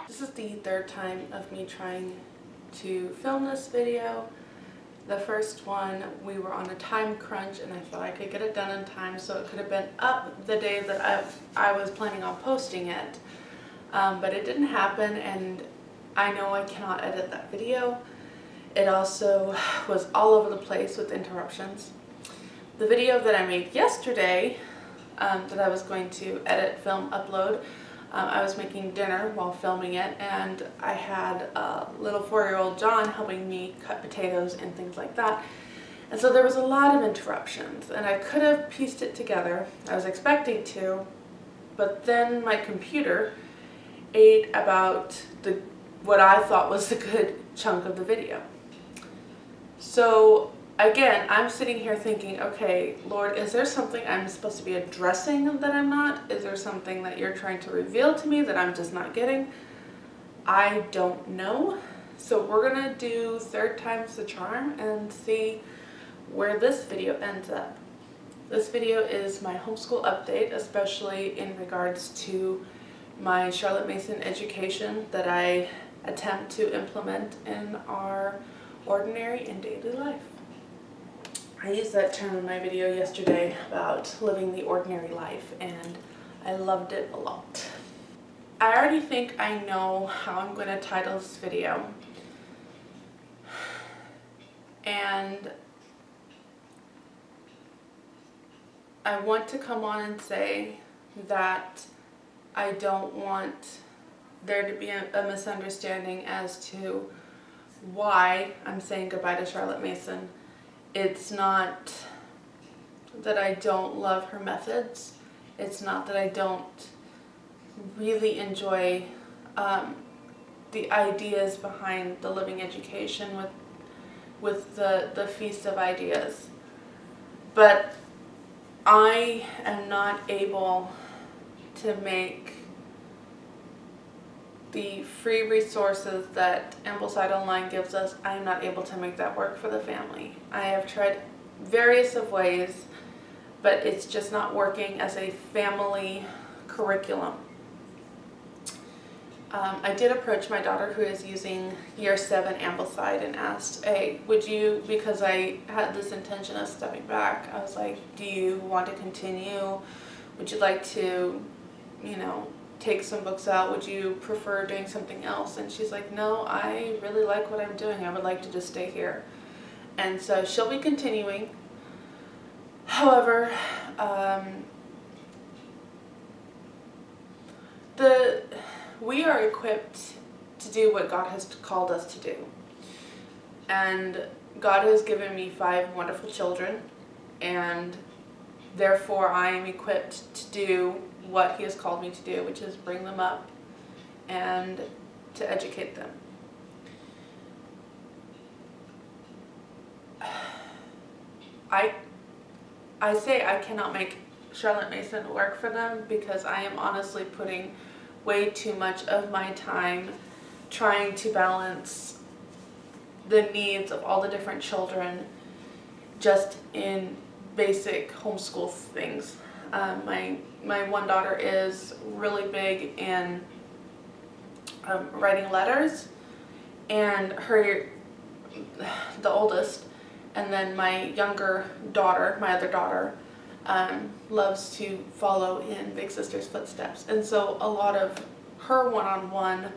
This is the third time of me trying to film this video. The first one, we were on a time crunch and I thought I could get it done in time, so it could have been up the day that I was planning on posting it. But it didn't happen, and I know I cannot edit that video. It also was all over the place with interruptions. The video that I made yesterday, that I was going to edit, film, upload, I was making dinner while filming it, and I had little 4-year-old John helping me cut potatoes and things like that. And so there was a lot of interruptions, and I could have pieced it together. I was expecting to, but then my computer ate about what I thought was the good chunk of the video. So again, I'm sitting here thinking, okay, Lord, is there something I'm supposed to be addressing that I'm not? Is there something that you're trying to reveal to me that I'm just not getting? I don't know. So we're gonna do third time's the charm and see where this video ends up. This video is my homeschool update, especially in regards to my Charlotte Mason education that I attempt to implement in our ordinary and daily life. I used that term in my video yesterday about living the ordinary life, and I loved it a lot. I already think I know how I'm going to title this video, and I want to come on and say that I don't want there to be a misunderstanding as to why I'm saying goodbye to Charlotte Mason. It's not that I don't love her methods. It's not that I don't really enjoy the ideas behind the living education with the Feast of Ideas. But I am not able to make the free resources that Ambleside Online gives us. I am not able to make that work for the family. I have tried various of ways, but it's just not working as a family curriculum. I did approach my daughter, who is using year 7 Ambleside, and asked, hey, would you, because I had this intention of stepping back, I was like, do you want to continue? Would you like to, take some books out? Would you prefer doing something else? And she's like, no, I really like what I'm doing. I would like to just stay here. And so she'll be continuing. However, we are equipped to do what God has called us to do. And God has given me 5 wonderful children, and therefore I am equipped to do what He has called me to do, which is bring them up and to educate them. I say I cannot make Charlotte Mason work for them because I am honestly putting way too much of my time trying to balance the needs of all the different children just in basic homeschool things. My one daughter is really big in writing letters, and the oldest, and then my younger daughter, my other daughter, loves to follow in big sister's footsteps. And so a lot of her one-on-one,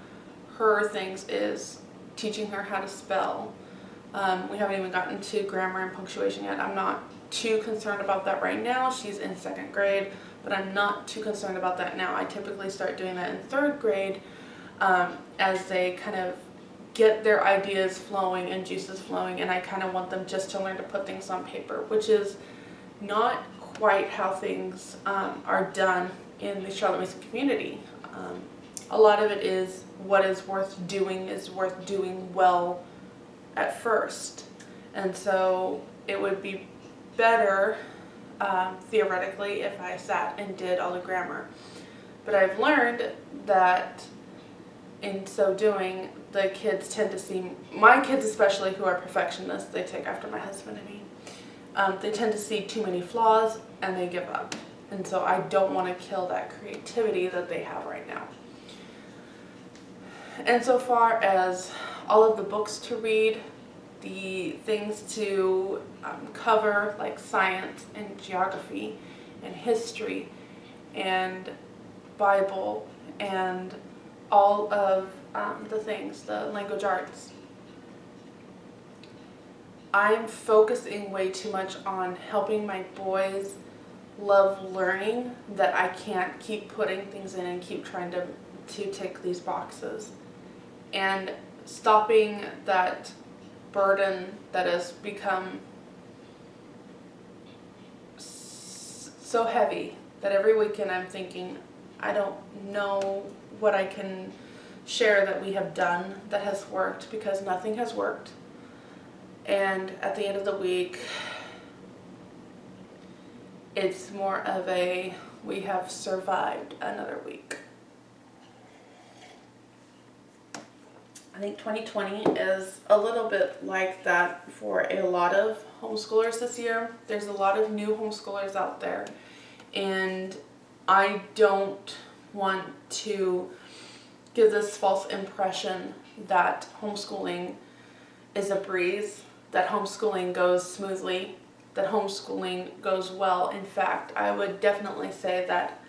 her things is teaching her how to spell. We haven't even gotten to grammar and punctuation yet. I'm not too concerned about that right now. She's in 2nd grade, but I'm not too concerned about that now. I typically start doing that in 3rd grade as they kind of get their ideas flowing and juices flowing, and I kind of want them just to learn to put things on paper, which is not quite how things are done in the Charlotte Mason community. A lot of it is what is worth doing well at first, and so it would be better theoretically if I sat and did all the grammar. But I've learned that in so doing, the kids tend to see, my kids especially who are perfectionists, they take after my husband and me, they tend to see too many flaws and they give up. And so I don't want to kill that creativity that they have right now. And so far as all of the books to read, the things to cover, like science and geography and history and Bible and all of the things, the language arts, I'm focusing way too much on helping my boys love learning that I can't keep putting things in and keep trying to tick these boxes, and stopping that burden that has become so heavy that every weekend I'm thinking, I don't know what I can share that we have done that has worked, because nothing has worked. And at the end of the week, it's more of a, we have survived another week. I think 2020 is a little bit like that for a lot of homeschoolers this year. There's a lot of new homeschoolers out there, and I don't want to give this false impression that homeschooling is a breeze, that homeschooling goes smoothly, that homeschooling goes well. In fact, I would definitely say that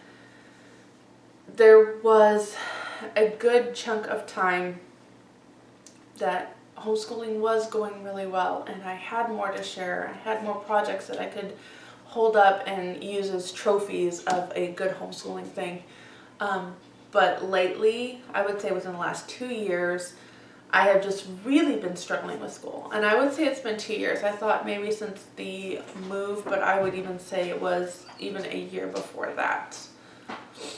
there was a good chunk of time that homeschooling was going really well, and I had more to share. I had more projects that I could hold up and use as trophies of a good homeschooling thing. But lately, I would say within the last 2 years, I have just really been struggling with school. And I would say it's been 2 years. I thought maybe since the move, but I would even say it was even a year before that.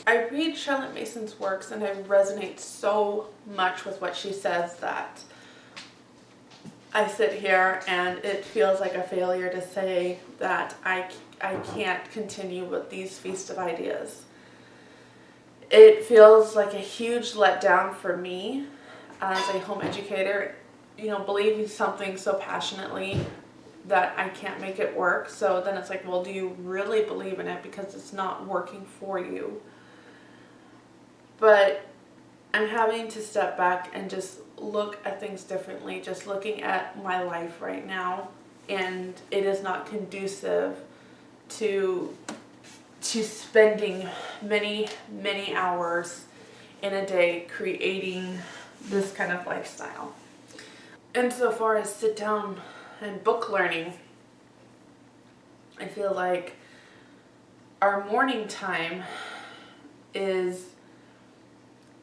I read Charlotte Mason's works and I resonate so much with what she says that I sit here and it feels like a failure to say that I can't continue with these feast of ideas. It feels like a huge letdown for me as a home educator, believing something so passionately that I can't make it work. So then it's like, well, do you really believe in it? Because it's not working for you. But I'm having to step back and just look at things differently, just looking at my life right now, and it is not conducive to spending many hours in a day creating this kind of lifestyle. And so far as sit down and book learning, I feel like our morning time is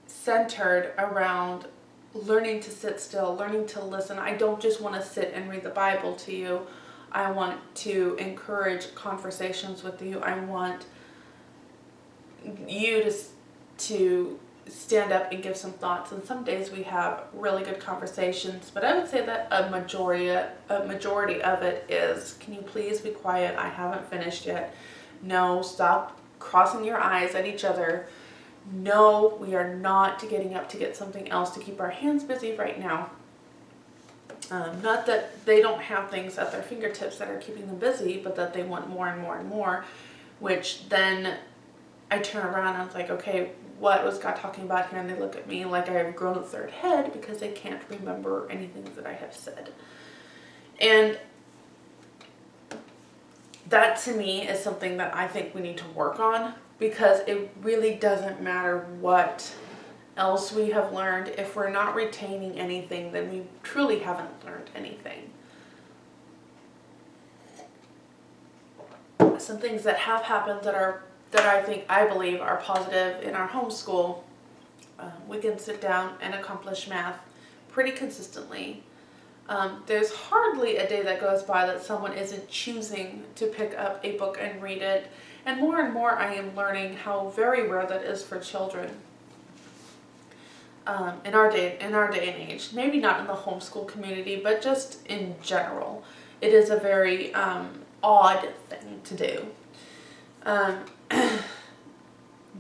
centered around learning to sit still, learning to listen. I don't just want to sit and read the Bible to you. I want to encourage conversations with you. I want you to stand up and give some thoughts. And some days we have really good conversations, but I would say that a majority of it is, can you please be quiet? I haven't finished yet. No, stop crossing your eyes at each other. No, we are not getting up to get something else to keep our hands busy right now. Not that they don't have things at their fingertips that are keeping them busy, but that they want more and more and more, which then I turn around and it's like, okay, what was God talking about here? And they look at me like I have grown a third head because they can't remember anything that I have said. And that to me is something that I think we need to work on, because it really doesn't matter what else we have learned. If we're not retaining anything, then we truly haven't learned anything. Some things that have happened that that I believe are positive in our homeschool. We can sit down and accomplish math pretty consistently. There's hardly a day that goes by that someone isn't choosing to pick up a book and read it. And more I am learning how very rare that is for children. In our day and age, maybe not in the homeschool community, but just in general, it is a very odd thing to do.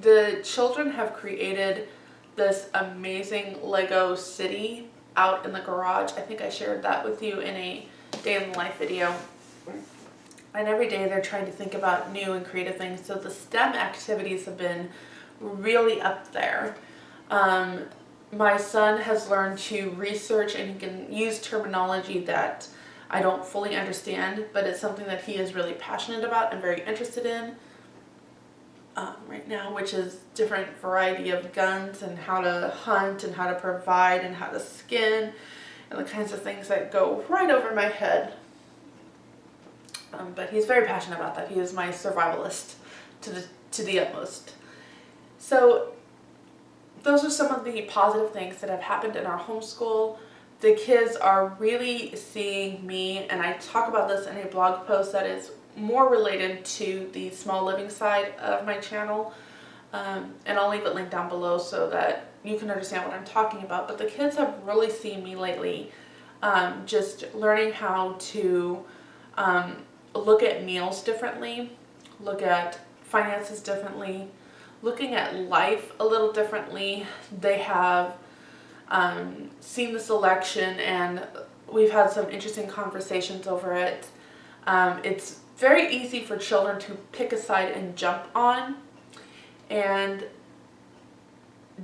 The children have created this amazing Lego city out in the garage. I think I shared that with you in a day in the life video. And every day they're trying to think about new and creative things. So the STEM activities have been really up there. My son has learned to research, and he can use terminology that I don't fully understand, but it's something that he is really passionate about and very interested in right now, which is different variety of guns and how to hunt and how to provide and how to skin and the kinds of things that go right over my head. But he's very passionate about that. He is my survivalist to the utmost. So those are some of the positive things that have happened in our homeschool. The kids are really seeing me, and I talk about this in a blog post that is more related to the small living side of my channel. And I'll leave it linked down below so that you can understand what I'm talking about. But the kids have really seen me lately, just learning how to look at meals differently, look at finances differently, looking at life a little differently. They have seen this election, and we've had some interesting conversations over it. It's very easy for children to pick a side and jump on and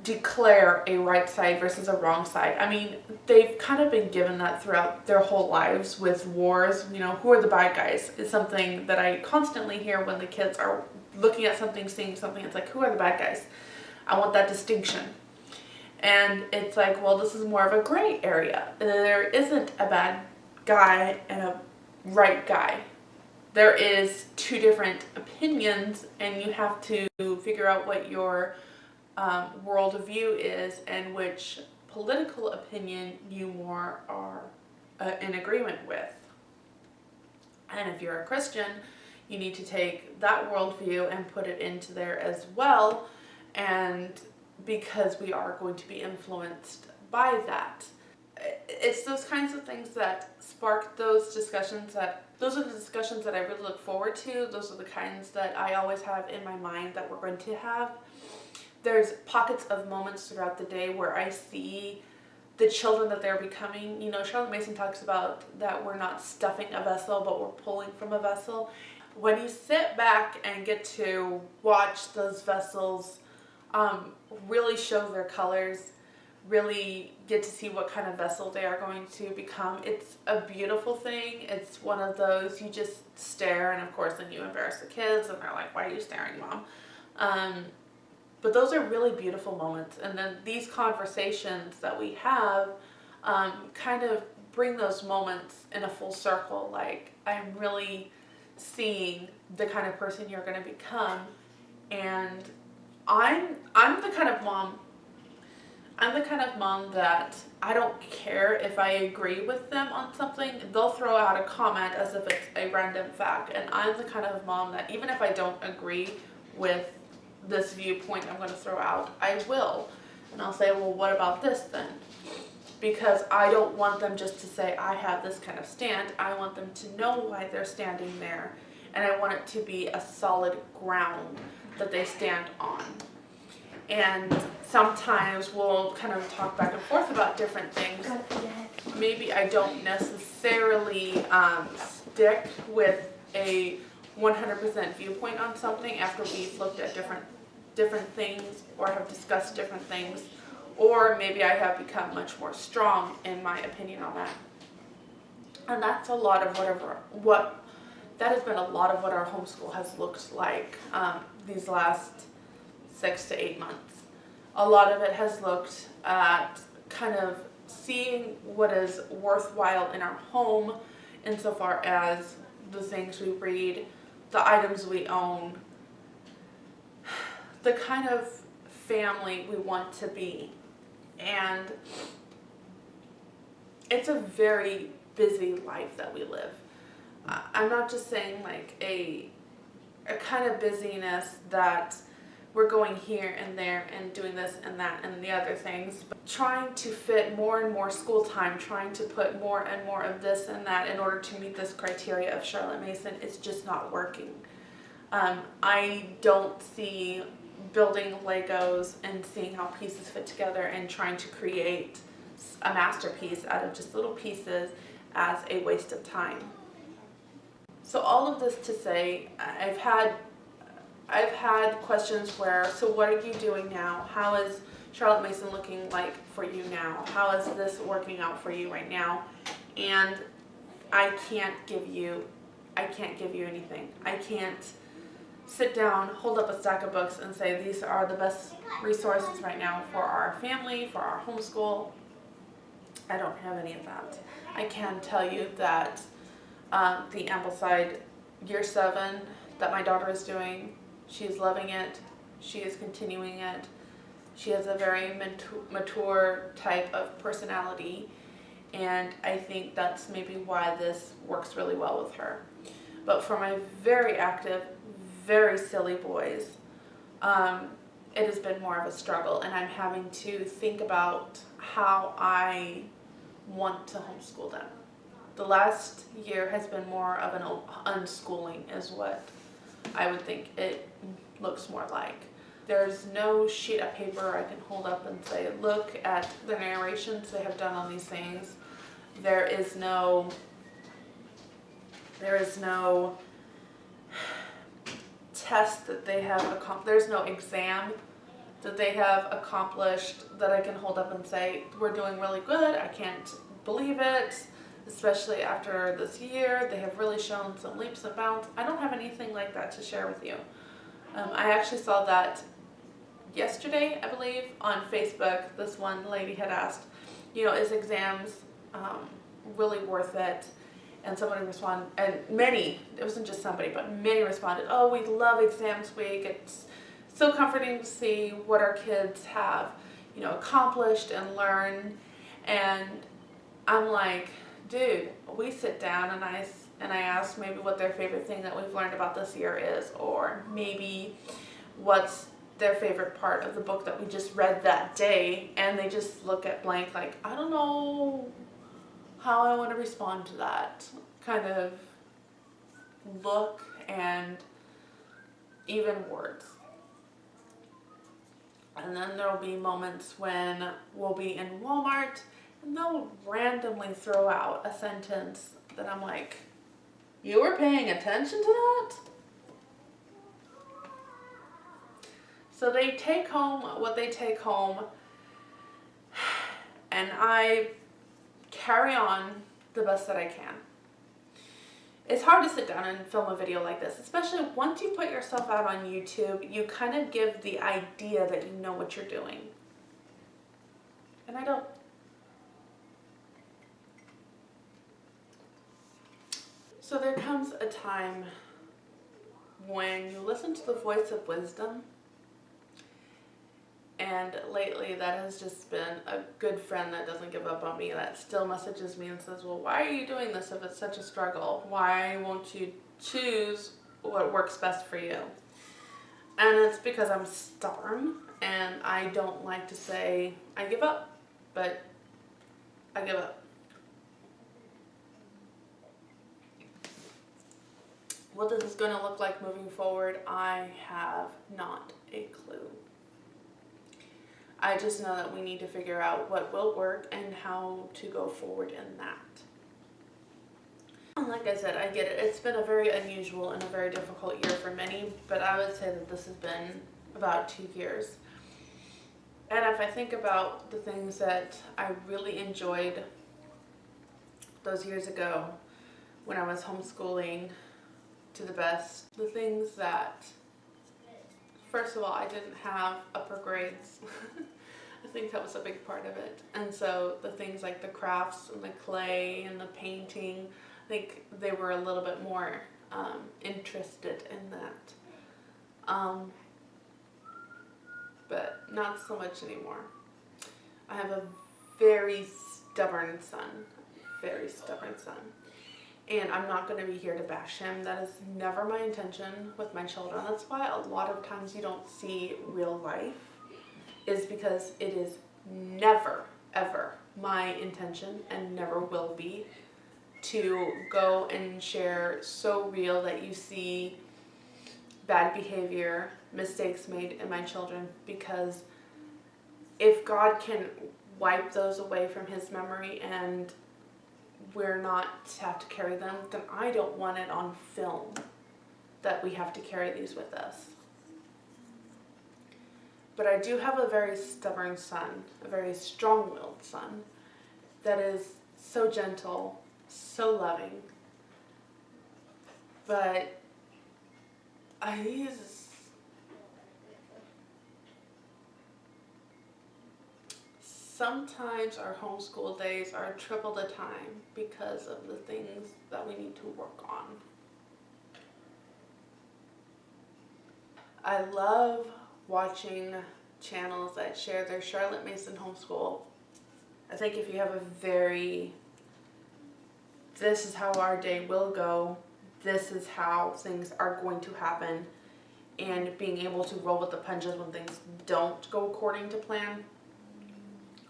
declare a right side versus a wrong side. I mean, they've kind of been given that throughout their whole lives with wars. You know, who are the bad guys is something that I constantly hear when the kids are looking at something, seeing something. It's like, who are the bad guys? I want that distinction. And it's like, well, this is more of a gray area. There isn't a bad guy and a right guy. There is two different opinions, and you have to figure out what your worldview is and which political opinion you more are in agreement with. And if you're a Christian, you need to take that worldview and put it into there as well, and because we are going to be influenced by that. It's those kinds of things that spark those discussions those are the discussions that I really look forward to. Those are the kinds that I always have in my mind that we're going to have. There's pockets of moments throughout the day where I see the children that they're becoming. You know, Charlotte Mason talks about that we're not stuffing a vessel, but we're pulling from a vessel. When you sit back and get to watch those vessels really show their colors, really get to see what kind of vessel they are going to become, it's a beautiful thing. It's one of those you just stare, and of course then you embarrass the kids and they're like, why are you staring, Mom? But those are really beautiful moments, and then these conversations that we have kind of bring those moments in a full circle. Like, I'm really seeing the kind of person you're going to become, and I'm the kind of mom that I don't care if I agree with them on something. They'll throw out a comment as if it's a random fact. And I'm the kind of mom that even if I don't agree with this viewpoint I'm going to throw out, I will. And I'll say, well, what about this then? Because I don't want them just to say, I have this kind of stand. I want them to know why they're standing there. And I want it to be a solid ground that they stand on. And sometimes we'll kind of talk back and forth about different things. Maybe I don't necessarily stick with a 100% viewpoint on something after we've looked at different things or have discussed different things. Or maybe I have become much more strong in my opinion on that. And that's a lot of that has been a lot of what our homeschool has looked like these last 6 to 8 months. A lot of it has looked at kind of seeing what is worthwhile in our home insofar as the things we read, the items we own, the kind of family we want to be. And it's a very busy life that we live. I'm not just saying like a kind of busyness that we're going here and there and doing this and that and the other things, but trying to fit more and more school time, trying to put more and more of this and that in order to meet this criteria of Charlotte Mason, it's just not working. I don't see building Legos and seeing how pieces fit together and trying to create a masterpiece out of just little pieces as a waste of time. So all of this to say, I've had questions where, so what are you doing now? How is Charlotte Mason looking like for you now? How is this working out for you right now? And I can't give you anything. I can't sit down, hold up a stack of books and say these are the best resources right now for our family, for our homeschool. I don't have any of that. I can tell you that the Ambleside Year 7 that my daughter is doing, she's loving it. She is continuing it. She has a very mature type of personality, and I think that's maybe why this works really well with her. But for my very active, very silly boys, it has been more of a struggle, and I'm having to think about how I want to homeschool them. The last year has been more of an unschooling is what I would think it looks more like. There's no sheet of paper I can hold up and say, look at the narrations they have done on these things. There is no test that they have accomplished. There's no exam that they have accomplished that I can hold up and say, we're doing really good. I can't believe it, especially after this year. They have really shown some leaps and bounds. I don't have anything like that to share with you. I actually saw that yesterday, I believe, on Facebook. This one lady had asked, is exams really worth it? And somebody responded, and many, it wasn't just somebody, but many responded, oh, we love exams week. It's so comforting to see what our kids have, accomplished and learned. And I'm like, dude, we sit down and I ask maybe what their favorite thing that we've learned about this year is, or maybe what's their favorite part of the book that we just read that day, and they just look at blank like, I don't know how I want to respond to that kind of look and even words. And then there'll be moments when we'll be in Walmart and they'll randomly throw out a sentence that I'm like, you were paying attention to that? So they take home what they take home, and I carry on the best that I can. It's hard to sit down and film a video like this, especially once you put yourself out on YouTube. You kind of give the idea that you know what you're doing. And I don't. So there comes a time when you listen to the voice of wisdom. And lately that has just been a good friend that doesn't give up on me, that still messages me and says, well, why are you doing this if it's such a struggle? Why won't you choose what works best for you? And it's because I'm stubborn and I don't like to say I give up, but I give up. What this is going to look like moving forward, I have not a clue. I just know that we need to figure out what will work and how to go forward in that. And like I said, I get it. It's been a very unusual and a very difficult year for many, but I would say that this has been about 2 years. And if I think about the things that I really enjoyed those years ago when I was homeschooling to the best, the things that, first of all, I didn't have upper grades. I think that was a big part of it. And so the things like the crafts and the clay and the painting, I think they were a little bit more interested in that. not so much anymore. I have a very stubborn son, very stubborn son. And I'm not going to be here to bash him. That is never my intention with my children. That's why a lot of times you don't see real life, is because it is never, ever my intention, and never will be, to go and share so real that you see bad behavior, mistakes made in my children, because if God can wipe those away from his memory and we're not to have to carry them, then I don't want it on film that we have to carry these with us. But I do have a very stubborn son, a very strong-willed son, that is so gentle, so loving, but sometimes our homeschool days are triple the time because of the things that we need to work on. I love watching channels that share their Charlotte Mason homeschool. I think if you have this is how our day will go, this is how things are going to happen, and being able to roll with the punches when things don't go according to plan,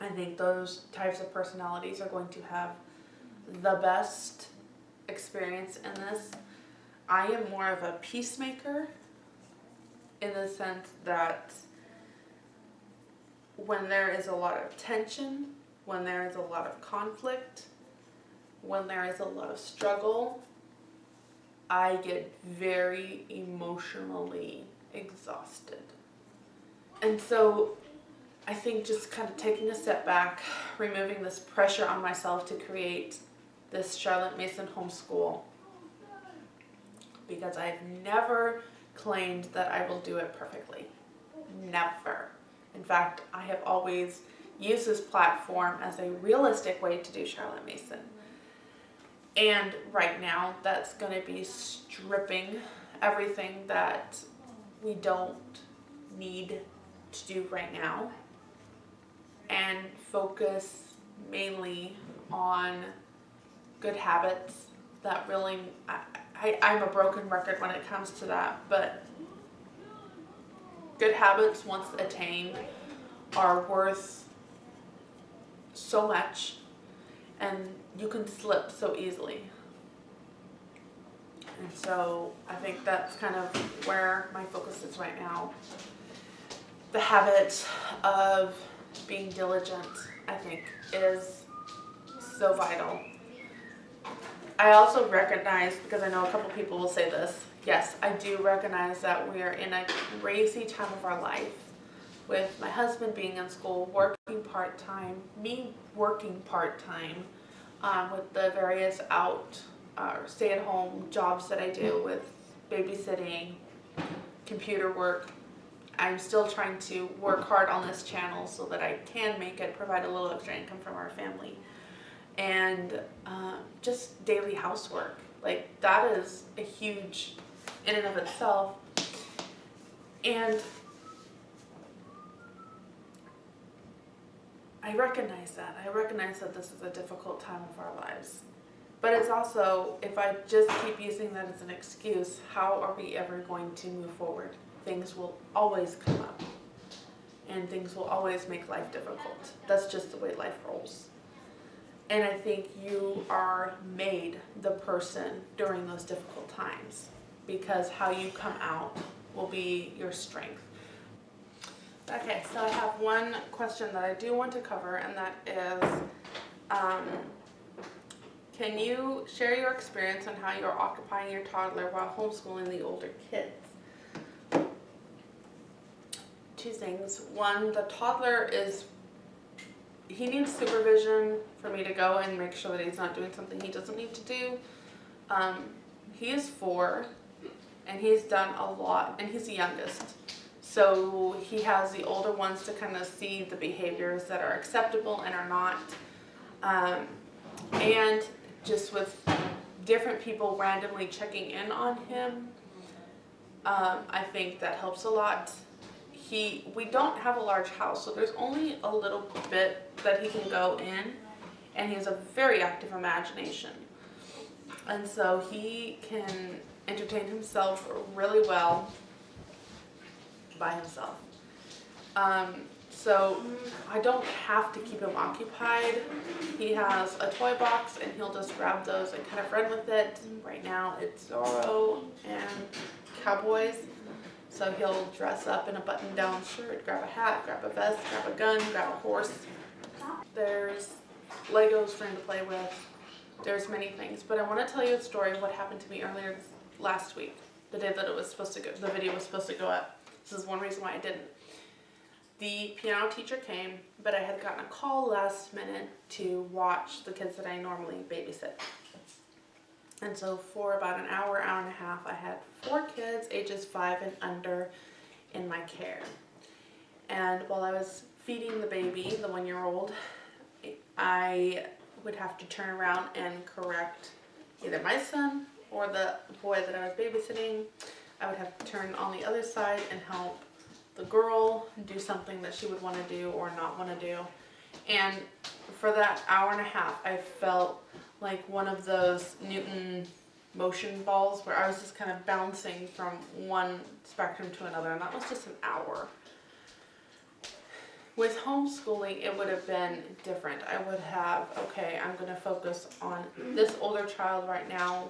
I think those types of personalities are going to have the best experience in this. I am more of a peacemaker, in the sense that when there is a lot of tension, when there is a lot of conflict, when there is a lot of struggle, I get very emotionally exhausted. And so I think just kind of taking a step back, removing this pressure on myself to create this Charlotte Mason homeschool, because I've never claimed that I will do it perfectly. Never. In fact, I have always used this platform as a realistic way to do Charlotte Mason. And right now, that's going to be stripping everything that we don't need to do right now, and focus mainly on good habits that really, I'm a broken record when it comes to that, but good habits, once attained, are worth so much, and you can slip so easily. And so I think that's kind of where my focus is right now. The habit of being diligent, I think, is so vital. I also recognize, because I know a couple people will say this, yes, I do recognize that we are in a crazy time of our life, with my husband being in school, working part-time, me working part-time, with the various stay-at-home jobs that I do with babysitting, computer work. I'm still trying to work hard on this channel so that I can provide a little extra income from our family. And just daily housework, like that is a huge in and of itself. And I recognize that this is a difficult time of our lives. But it's also, if I just keep using that as an excuse, how are we ever going to move forward? Things will always come up, and things will always make life difficult. That's just the way life rolls. And I think you are made the person during those difficult times, because how you come out will be your strength. Okay, so I have one question that I do want to cover, and that is, can you share your experience on how you're occupying your toddler while homeschooling the older kids? Two things. One, the toddler he needs supervision for me to go and make sure that he's not doing something he doesn't need to do. He is 4, and he's done a lot, and he's the youngest. So he has the older ones to kind of see the behaviors that are acceptable and are not. And just with different people randomly checking in on him, I think that helps a lot. we don't have a large house, so there's only a little bit that he can go in, and he has a very active imagination. And so he can entertain himself really well by himself. So I don't have to keep him occupied. He has a toy box and he'll just grab those and kind of run with it. Right now it's Zorro and cowboys. So he'll dress up in a button-down shirt, grab a hat, grab a vest, grab a gun, grab a horse. There's Legos for him to play with. There's many things, but I want to tell you a story of what happened to me earlier last week, the day that it was supposed to go, the video was supposed to go up. This is one reason why I didn't. The piano teacher came, but I had gotten a call last minute to watch the kids that I normally babysit. And so for about an hour, hour and a half, I had 4 kids ages 5 and under in my care. And while I was feeding the baby, the 1-year-old, I would have to turn around and correct either my son or the boy that I was babysitting. I would have to turn on the other side and help the girl do something that she would want to do or not want to do. And for that hour and a half, I felt like one of those Newton motion balls where I was just kind of bouncing from one spectrum to another, and that was just an hour. With homeschooling, it would have been different. I would have, okay, I'm going to focus on this older child right now,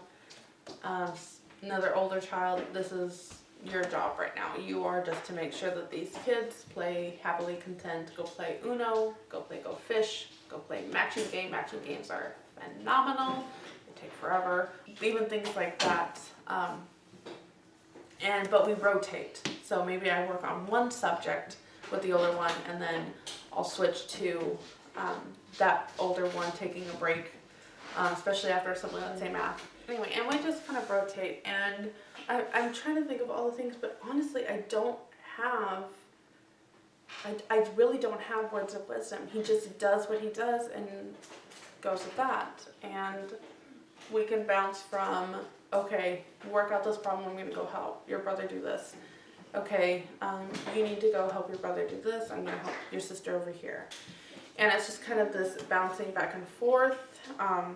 another older child. This is your job right now. You are just to make sure that these kids play happily content, go play Uno, go fish, go play matching game. Matching games are phenomenal. They take forever. Even things like that. But we rotate. So maybe I work on one subject with the older one, and then I'll switch to that older one taking a break, especially after something, let's say math. Anyway, and we just kind of rotate, and I'm trying to think of all the things, but honestly, I really don't have words of wisdom. He just does what he does and goes with that. And we can bounce from, okay, work out this problem, I'm going to go help your brother do this. Okay, you need to go help your brother do this, I'm going to help your sister over here. And it's just kind of this bouncing back and forth, and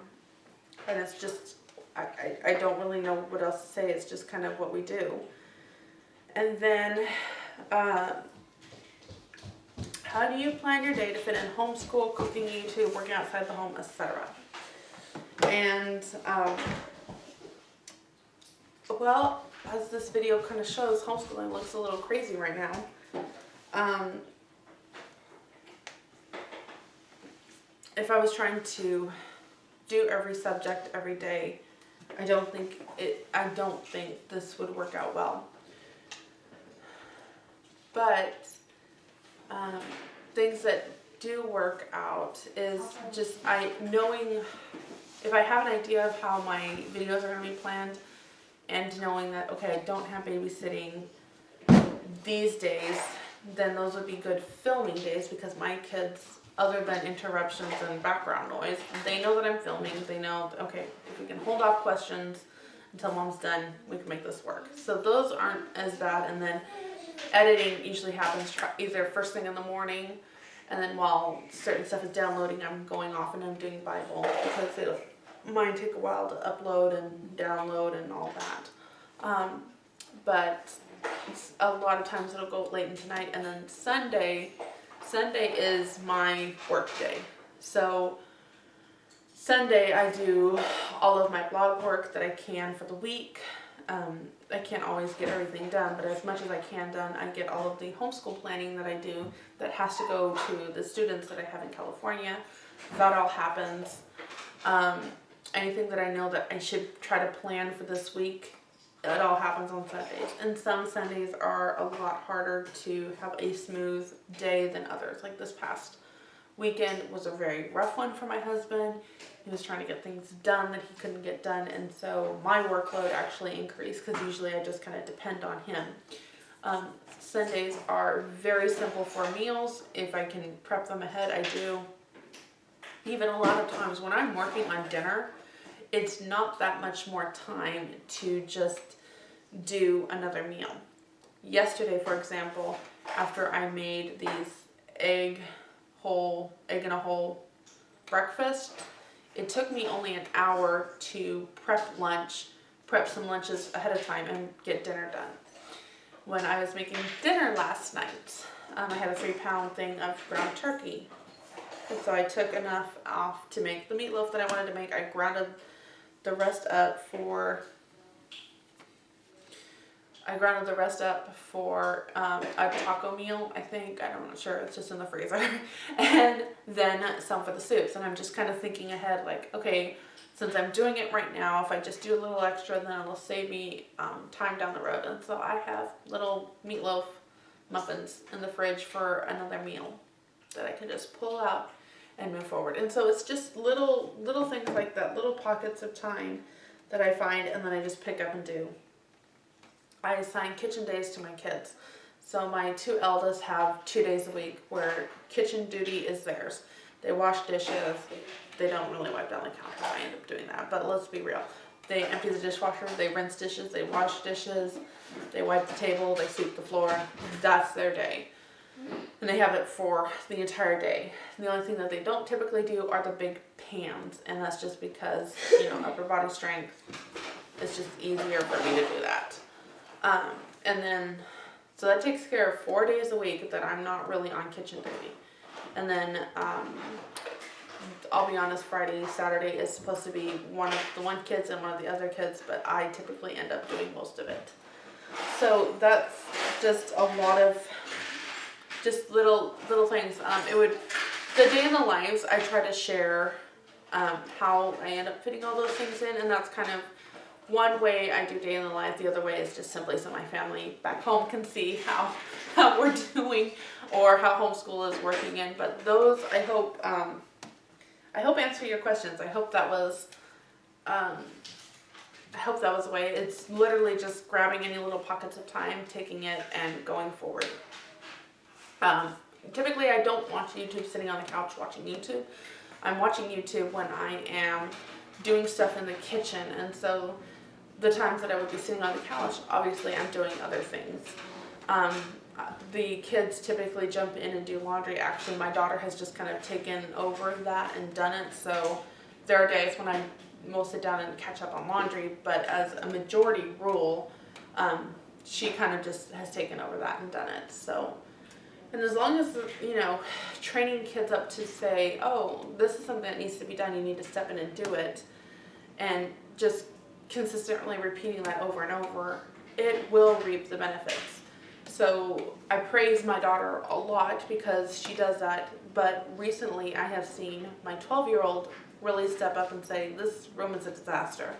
it's just, I don't really know what else to say. It's just kind of what we do. And then, how do you plan your day to fit in homeschool, cooking, YouTube, working outside the home, etc.? And, well, as this video kind of shows, homeschooling looks a little crazy right now. If I was trying to do every subject every day, I don't think this would work out well. But things that do work out is just knowing if I have an idea of how my videos are going to be planned, and knowing that, okay, I don't have babysitting these days, then those would be good filming days, because my kids, other than interruptions and background noise, they know that I'm filming. They know, okay, if we can hold off questions until mom's done, we can make this work. So those aren't as bad. And then editing usually happens either first thing in the morning, and then while certain stuff is downloading, I'm going off and I'm doing Bible, because mine take a while to upload and download and all that. But a lot of times it'll go late into night, and then Sunday is my work day. So Sunday I do all of my blog work that I can for the week. I can't always get everything done, but as much as I can done, I get all of the homeschool planning that I do that has to go to the students that I have in California. That all happens. Anything that I know that I should try to plan for this week, it all happens on Sundays. And some Sundays are a lot harder to have a smooth day than others. Like this past weekend was a very rough one for my husband. He was trying to get things done that he couldn't get done, and so my workload actually increased, because usually I just kind of depend on him. Sundays are very simple for meals. If I can prep them ahead, I do. Even a lot of times when I'm working on dinner, it's not that much more time to just do another meal. Yesterday, for example, after I made these egg in a hole breakfast. It took me only an hour to prep some lunches ahead of time and get dinner done. When I was making dinner last night, I had a 3-pound thing of ground turkey. And so I took enough off to make the meatloaf that I wanted to make. I grounded the rest up for a taco meal, I think. I'm not sure. It's just in the freezer. And then some for the soups. And I'm just kind of thinking ahead, like, okay, since I'm doing it right now, if I just do a little extra, then it'll save me time down the road. And so I have little meatloaf muffins in the fridge for another meal that I can just pull out and move forward. And so it's just little things like that, little pockets of time that I find and then I just pick up and do. I assign kitchen days to my kids. So my 2 eldest have 2 days a week where kitchen duty is theirs. They wash dishes. They don't really wipe down the counter. I end up doing that, but let's be real. They empty the dishwasher, they rinse dishes, they wash dishes, they wipe the table, they sweep the floor. That's their day. And they have it for the entire day. The only thing that they don't typically do are the big pans, and that's just because, upper body strength, it's just easier for me to do that. And then, so that takes care of 4 days a week that I'm not really on kitchen duty. And then, I'll be honest, Friday, Saturday is supposed to be one of the one kids and one of the other kids, but I typically end up doing most of it. So that's just a lot of just little things. The day in the lives, I try to share how I end up fitting all those things in, and that's kind of one way I do day in the life. The other way is just simply so my family back home can see how we're doing or how homeschool is working in. But those, I hope answer your questions. I hope that was a way. It's literally just grabbing any little pockets of time, taking it, and going forward. Typically, I don't watch YouTube sitting on the couch watching YouTube. I'm watching YouTube when I am doing stuff in the kitchen, and so the times that I would be sitting on the couch, obviously I'm doing other things. The kids typically jump in and do laundry. Actually, my daughter has just kind of taken over that and done it, so there are days when I will sit down and catch up on laundry, but as a majority rule, she kind of just has taken over that and done it. So, and as long as, training kids up to say, oh, this is something that needs to be done, you need to step in and do it, and just consistently repeating that over and over, it will reap the benefits. So I praise my daughter a lot because she does that, but recently I have seen my 12-year-old really step up and say, this room is a disaster,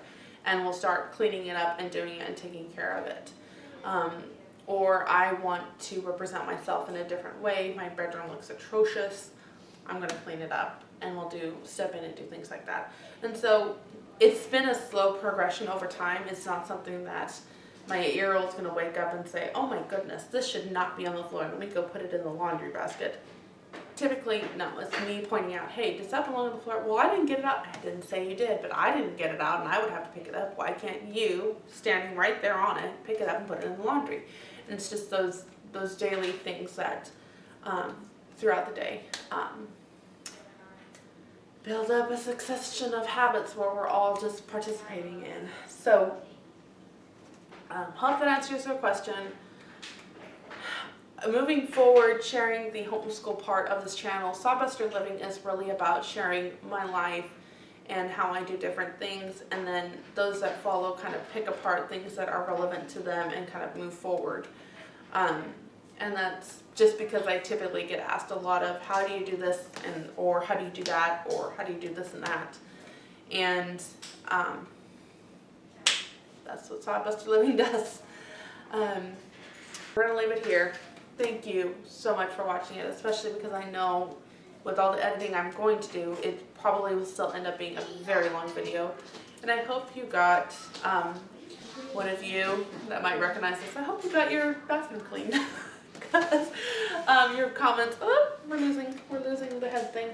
and we'll start cleaning it up and doing it and taking care of it. Or I want to represent myself in a different way. My bedroom looks atrocious. I'm going to clean it up, and we'll step in and do things like that. And so it's been a slow progression over time. It's not something that my 8-year-old's going to wake up and say, oh my goodness, this should not be on the floor. Let me go put it in the laundry basket. Typically, no, it's me pointing out, hey, does that belong on the floor? Well, I didn't get it out. I didn't say you did, but I didn't get it out, and I would have to pick it up. Why can't you, standing right there on it, pick it up and put it in the laundry? And it's just those daily things that throughout the day build up a succession of habits where we're all just participating in. So, hope that answers your question. Moving forward, sharing the homeschool part of this channel, Sawbuster Living is really about sharing my life and how I do different things, and then those that follow kind of pick apart things that are relevant to them and kind of move forward. And that's just because I typically get asked a lot of how do you do this, or how do you do that, or how do you do this and that. And that's what Sawbuster Living does. We're going to leave it here. Thank you so much for watching it, especially because I know with all the editing I'm going to do, it probably will still end up being a very long video. And I hope you got, one of you that might recognize this, I hope you got your bathroom cleaned. Because your comments, we're losing the head thing.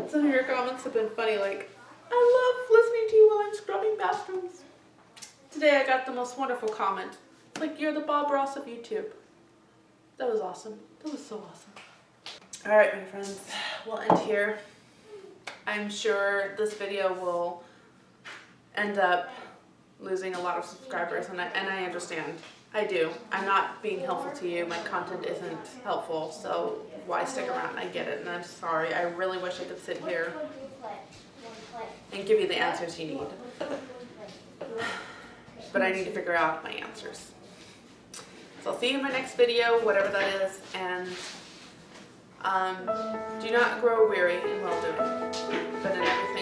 Some of your comments have been funny, like, I love listening to you while I'm scrubbing bathrooms. Today I got the most wonderful comment, like, you're the Bob Ross of YouTube. That was awesome. That was so awesome. All right, my friends, we'll end here. I'm sure this video will end up losing a lot of subscribers, and I understand. I do. I'm not being helpful to you. My content isn't helpful, so why stick around? I get it, and I'm sorry. I really wish I could sit here and give you the answers you need. But I need to figure out my answers. So I'll see you in my next video, whatever that is, and do not grow weary in well-doing, but in everything